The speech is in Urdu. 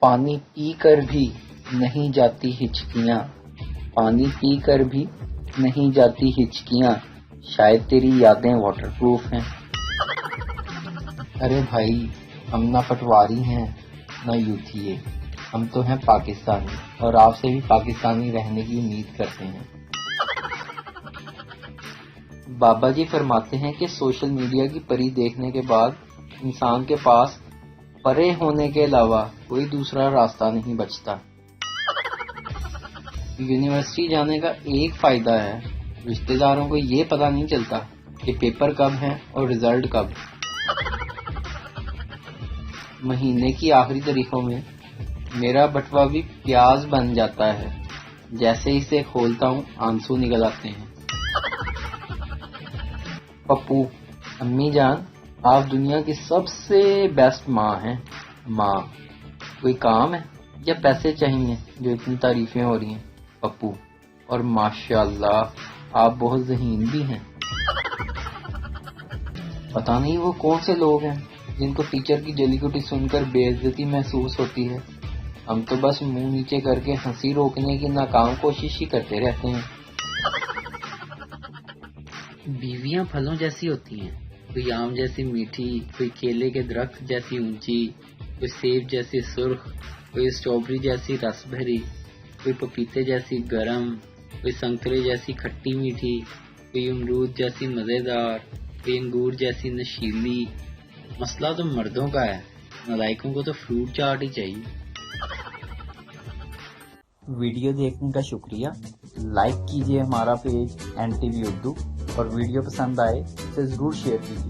پانی پی کر بھی نہیں جاتی ہچکیاں، پانی پی کر بھی نہیں جاتی ہچکیاں، شاید تیری یادیں واٹر پروف ہیں۔ ارے بھائی، ہم نہ پٹواری ہیں نہ یوتھیے، ہم تو ہیں پاکستانی، اور آپ سے بھی پاکستانی رہنے کی امید کرتے ہیں۔ بابا جی فرماتے ہیں کہ سوشل میڈیا کی پری دیکھنے کے بعد انسان کے پاس پرے ہونے کے علاوہ کوئی دوسرا راستہ نہیں بچتا۔ یونیورسٹی جانے کا ایک فائدہ ہے، رشتہ داروں کو یہ پتہ نہیں چلتا کہ پیپر کب ہے اور رزلٹ کب۔ مہینے کی آخری تاریخوں میں میرا بٹوا بھی پیاز بن جاتا ہے، جیسے اسے کھولتا ہوں آنسو نکل آتے ہیں۔ پپو: امی جان، آپ دنیا کی سب سے بیسٹ ماں ہیں۔ ماں: کوئی کام ہے یا پیسے چاہیے جو اتنی تعریفیں ہو رہی ہیں؟ پپو: اور ماشاءاللہ آپ بہت ذہین بھی ہیں۔ پتہ نہیں وہ کون سے لوگ ہیں جن کو ٹیچر کی جلی گٹی سن کر بے عزتی محسوس ہوتی ہے۔ ہم تو بس منہ نیچے کر کے ہنسی روکنے کی ناکام کوشش ہی کرتے رہتے ہیں۔ بیویاں پھلوں جیسی ہوتی ہیں، کوئی آم جیسی میٹھی، کوئی کیلے کے درخت جیسی اونچی، کوئی سیب جیسی سرخ، کوئی اسٹرابری جیسی رس بھری، کوئی پپیتے جیسی گرم، کوئی سنترے جیسی کھٹی میٹھی، کوئی امرود جیسی مزیدار، کوئی انگور جیسی نشیلی۔ مسئلہ تو مردوں کا ہے، نالائکوں کو تو فروٹ چاٹ ہی چاہیے۔ ویڈیو دیکھنے کا شکریہ، لائک کیجیے ہمارا پیج NTV اردو، اور ویڈیو پسند آئے اسے ضرور شیئر کیجیے۔